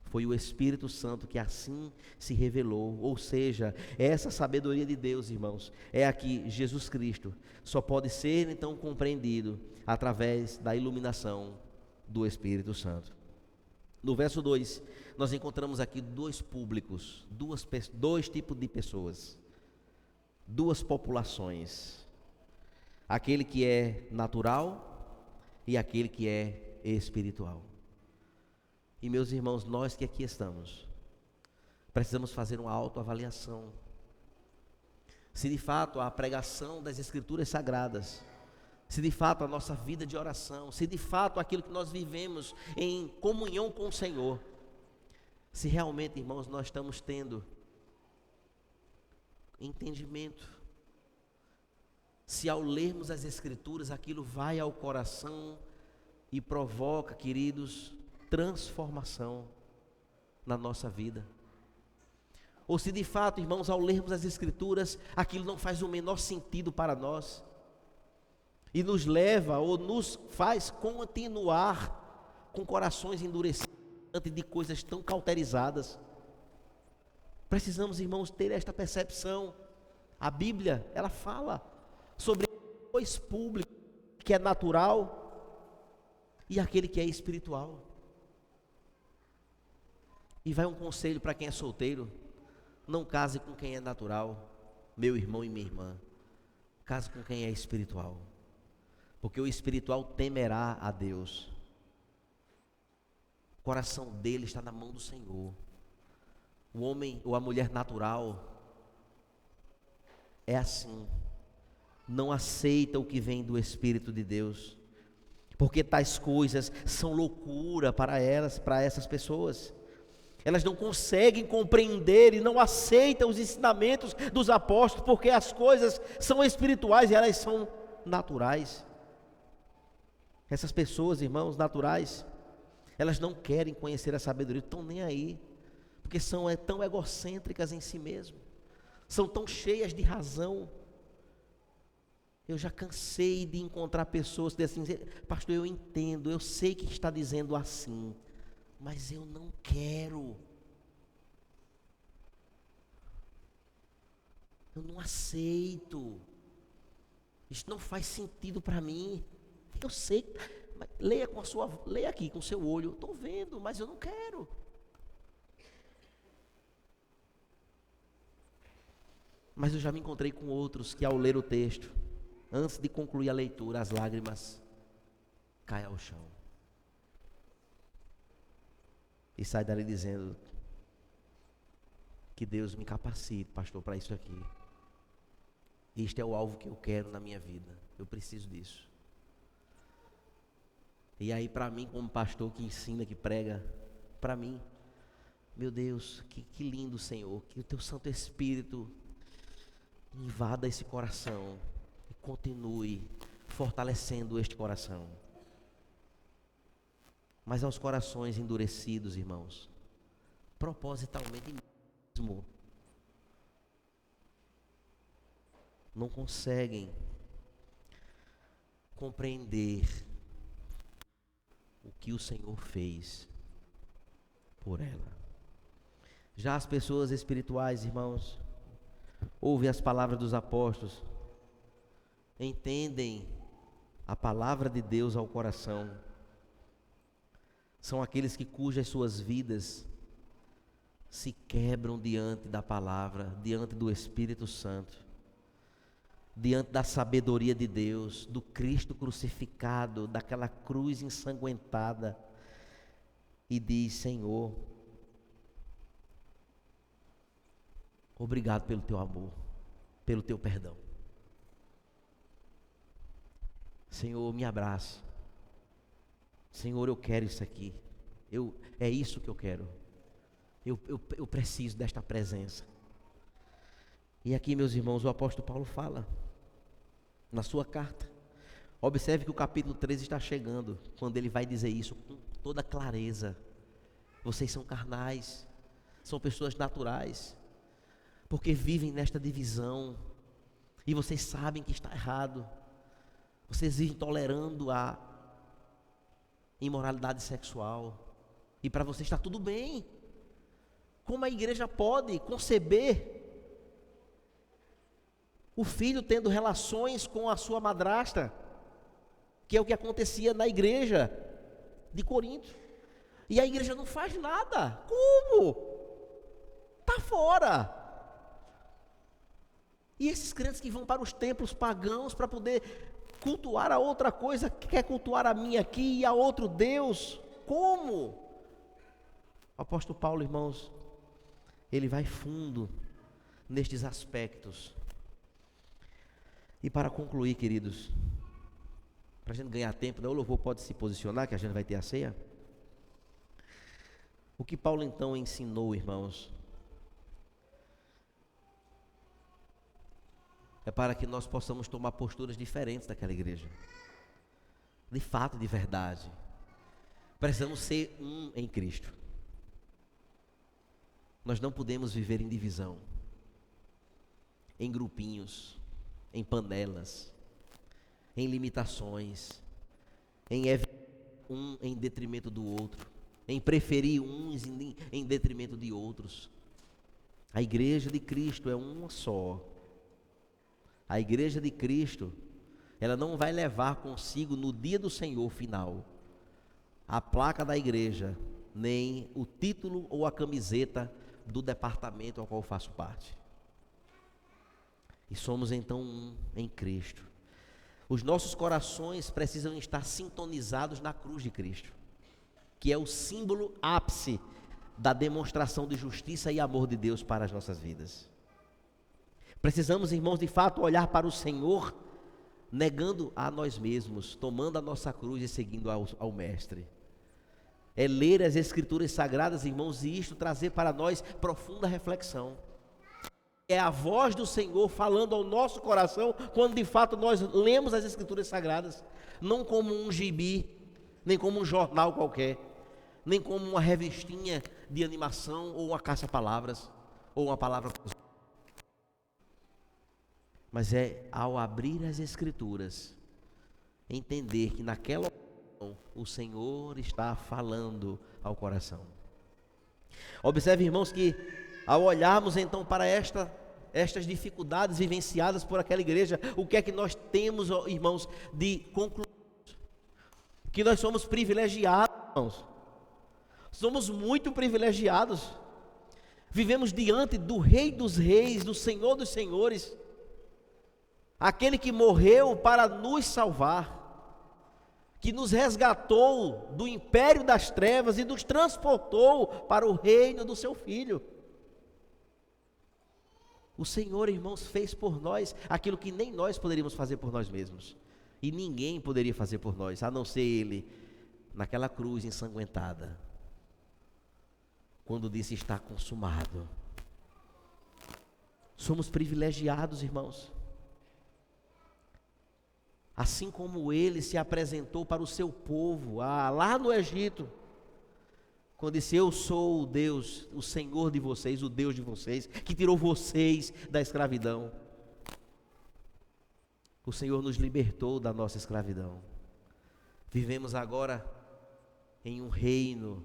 Foi o Espírito Santo que assim se revelou, ou seja, essa sabedoria de Deus, irmãos, é a que Jesus Cristo só pode ser então compreendido através da iluminação do Espírito Santo. No verso 2, nós encontramos aqui dois públicos, dois tipos de pessoas, duas populações: aquele que é natural e aquele que é espiritual. E meus irmãos, nós que aqui estamos, precisamos fazer uma autoavaliação. Se de fato a pregação das Escrituras Sagradas, se de fato a nossa vida de oração, se de fato aquilo que nós vivemos em comunhão com o Senhor, se realmente, irmãos, nós estamos tendo entendimento, se ao lermos as Escrituras aquilo vai ao coração e provoca, queridos, transformação na nossa vida, ou se de fato, irmãos, ao lermos as Escrituras aquilo não faz o menor sentido para nós e nos leva ou nos faz continuar com corações endurecidos diante de coisas tão cauterizadas. Precisamos, irmãos, ter esta percepção. A Bíblia, ela fala sobre dois públicos, que é natural e aquele que é espiritual. E vai um conselho para quem é solteiro: não case com quem é natural, meu irmão e minha irmã. Case com quem é espiritual, porque o espiritual temerá a Deus. O coração dele está na mão do Senhor. O homem ou a mulher natural é assim, não aceita o que vem do Espírito de Deus, porque tais coisas são loucura para elas, para essas pessoas. Elas não conseguem compreender e não aceitam os ensinamentos dos apóstolos, porque as coisas são espirituais e elas são naturais. Essas pessoas, irmãos, naturais, elas não querem conhecer a sabedoria, estão nem aí, porque são tão egocêntricas em si mesmas, são tão cheias de razão. Eu já cansei de encontrar pessoas que dizem assim: pastor, eu entendo, eu sei que está dizendo assim, mas eu não quero, eu não aceito, isso não faz sentido para mim. Eu sei, leia aqui com o seu olho, estou vendo, mas eu não quero. Mas eu já me encontrei com outros que, ao ler o texto, antes de concluir a leitura, as lágrimas caem ao chão e sai dali dizendo: que Deus me capacite, pastor, para isso aqui. Este é o alvo que eu quero na minha vida, eu preciso disso. E aí, para mim, como pastor que ensina, que prega, para mim, meu Deus, que lindo, Senhor, que o teu Santo Espírito invada esse coração e continue fortalecendo este coração. Mas aos corações endurecidos, irmãos, propositalmente mesmo, não conseguem compreender o que o Senhor fez por ela. Já as pessoas espirituais, irmãos, ouvem as palavras dos apóstolos, entendem a palavra de Deus ao coração, são aqueles cujas suas vidas se quebram diante da palavra, diante do Espírito Santo, diante da sabedoria de Deus, do Cristo crucificado, daquela cruz ensanguentada, e diz: Senhor, obrigado pelo teu amor, pelo teu perdão. Senhor, me abraça. Senhor, eu quero isso aqui. É isso que eu quero. Eu preciso desta presença. E aqui, meus irmãos, o apóstolo Paulo fala, na sua carta, observe que o capítulo 13 está chegando, quando ele vai dizer isso com toda clareza. Vocês são carnais, são pessoas naturais, porque vivem nesta divisão, e vocês sabem que está errado, vocês vivem tolerando a imoralidade sexual, e para vocês está tudo bem. Como a igreja pode conceber o filho tendo relações com a sua madrasta, que é o que acontecia na igreja de Corinto, e a igreja não faz nada? Como? Está fora. E esses crentes que vão para os templos pagãos para poder cultuar a outra coisa, que quer cultuar a mim aqui e a outro Deus, como? O apóstolo Paulo, irmãos, ele vai fundo nestes aspectos. E para concluir, queridos, para a gente ganhar tempo, o louvor pode se posicionar, que a gente vai ter a ceia. O que Paulo então ensinou, irmãos, é para que nós possamos tomar posturas diferentes daquela igreja. De fato, de verdade. Precisamos ser um em Cristo. Nós não podemos viver em divisão, em grupinhos, em panelas, em limitações, em um em detrimento do outro, em preferir uns em detrimento de outros. A igreja de Cristo é uma só. A igreja de Cristo, ela não vai levar consigo no dia do Senhor final a placa da igreja, nem o título ou a camiseta do departamento ao qual faço parte. E somos então um em Cristo. Os nossos corações precisam estar sintonizados na cruz de Cristo, que é o símbolo ápice da demonstração de justiça e amor de Deus para as nossas vidas. Precisamos, irmãos, de fato olhar para o Senhor, negando a nós mesmos, tomando a nossa cruz e seguindo ao Mestre. É ler as Escrituras Sagradas, irmãos, e isto trazer para nós profunda reflexão. É a voz do Senhor falando ao nosso coração, quando de fato nós lemos as Escrituras Sagradas, não como um gibi, nem como um jornal qualquer, nem como uma revistinha de animação, ou uma caça-palavras, ou uma palavra. Mas é ao abrir as Escrituras, entender que naquela ocasião o Senhor está falando ao coração. Observe, irmãos, que ao olharmos então para estas dificuldades vivenciadas por aquela igreja, o que é que nós temos, irmãos, de concluir? Que nós somos privilegiados, irmãos. Somos muito privilegiados. Vivemos diante do Rei dos Reis, do Senhor dos Senhores, aquele que morreu para nos salvar, que nos resgatou do império das trevas e nos transportou para o reino do seu Filho. O Senhor, irmãos, fez por nós aquilo que nem nós poderíamos fazer por nós mesmos, e ninguém poderia fazer por nós, a não ser Ele, naquela cruz ensanguentada, quando disse: está consumado. Somos privilegiados, irmãos. Assim como Ele se apresentou para o seu povo, lá no Egito, quando disse: eu sou o Deus, o Senhor de vocês, o Deus de vocês, que tirou vocês da escravidão. O Senhor nos libertou da nossa escravidão. Vivemos agora em um reino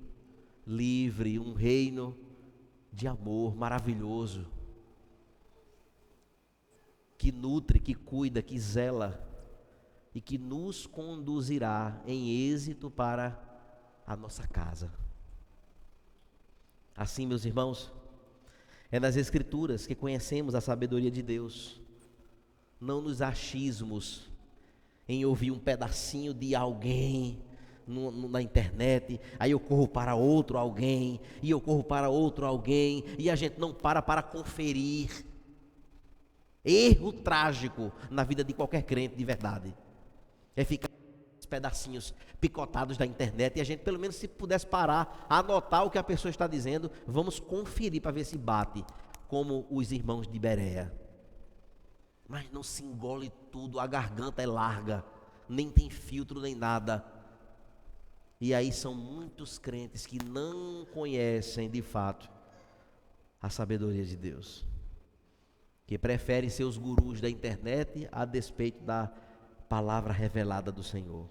livre, um reino de amor maravilhoso, que nutre, que cuida, que zela, e que nos conduzirá em êxito para a nossa casa. Assim, meus irmãos, é nas Escrituras que conhecemos a sabedoria de Deus, não nos achismos em ouvir um pedacinho de alguém na internet, aí eu corro para outro alguém, e eu corro para outro alguém, e a gente não para conferir. Erro trágico na vida de qualquer crente de verdade é ficar pedacinhos picotados da internet, e a gente pelo menos se pudesse parar, anotar o que a pessoa está dizendo, vamos conferir para ver se bate, como os irmãos de Bereia. Mas não se engole tudo, a garganta é larga, nem tem filtro nem nada. E aí são muitos crentes que não conhecem de fato a sabedoria de Deus, que preferem ser os gurus da internet a despeito da palavra revelada do Senhor.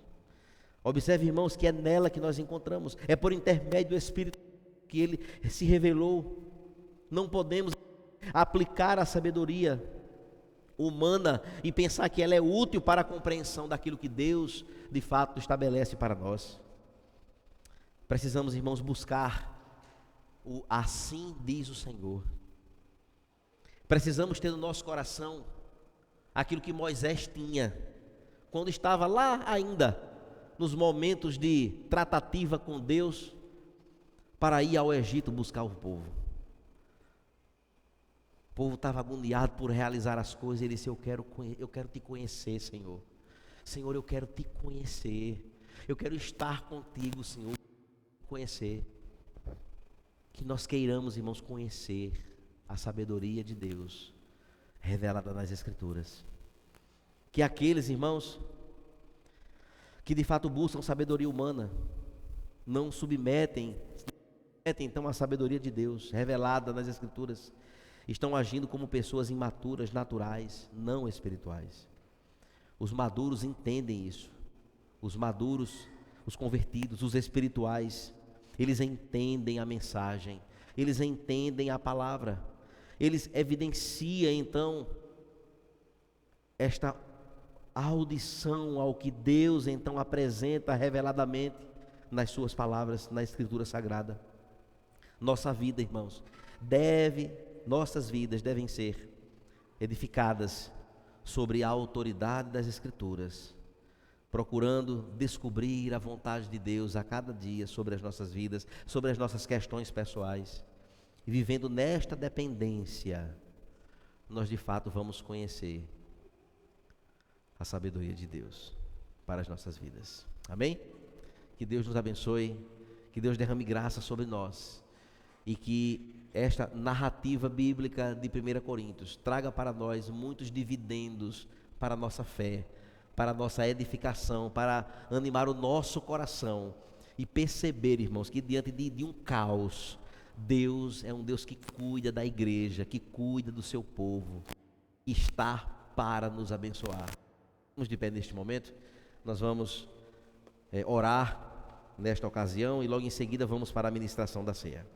Observe, irmãos, que é nela que nós encontramos, é por intermédio do Espírito que Ele se revelou. Não podemos aplicar a sabedoria humana e pensar que ela é útil para a compreensão daquilo que Deus de fato estabelece para nós. Precisamos, irmãos, buscar o assim diz o Senhor. Precisamos ter no nosso coração aquilo que Moisés tinha quando estava lá ainda nos momentos de tratativa com Deus para ir ao Egito buscar o povo. O povo estava agoniado por realizar as coisas. Ele disse: eu quero te conhecer, Senhor. Senhor, eu quero te conhecer. Eu quero estar contigo, Senhor. Conhecer. Que nós queiramos, irmãos, conhecer a sabedoria de Deus revelada nas Escrituras. Que aqueles, irmãos, que de fato buscam sabedoria humana, não submetem então a sabedoria de Deus revelada nas Escrituras, estão agindo como pessoas imaturas, naturais, não espirituais. Os maduros entendem isso. Os maduros, os convertidos, os espirituais, eles entendem a mensagem, eles entendem a palavra, eles evidenciam então esta audição ao que Deus então apresenta reveladamente nas suas palavras, na Escritura Sagrada. Nossa vida, irmãos, nossas vidas devem ser edificadas sobre a autoridade das Escrituras, procurando descobrir a vontade de Deus a cada dia sobre as nossas vidas, sobre as nossas questões pessoais. E vivendo nesta dependência, nós de fato vamos conhecer a sabedoria de Deus para as nossas vidas. Amém? Que Deus nos abençoe, que Deus derrame graça sobre nós, e que esta narrativa bíblica de 1 Coríntios traga para nós muitos dividendos para a nossa fé, para a nossa edificação, para animar o nosso coração e perceber, irmãos, que diante de um caos, Deus é um Deus que cuida da igreja, que cuida do seu povo, está para nos abençoar. Vamos de pé neste momento, nós vamos orar nesta ocasião e logo em seguida vamos para a ministração da ceia.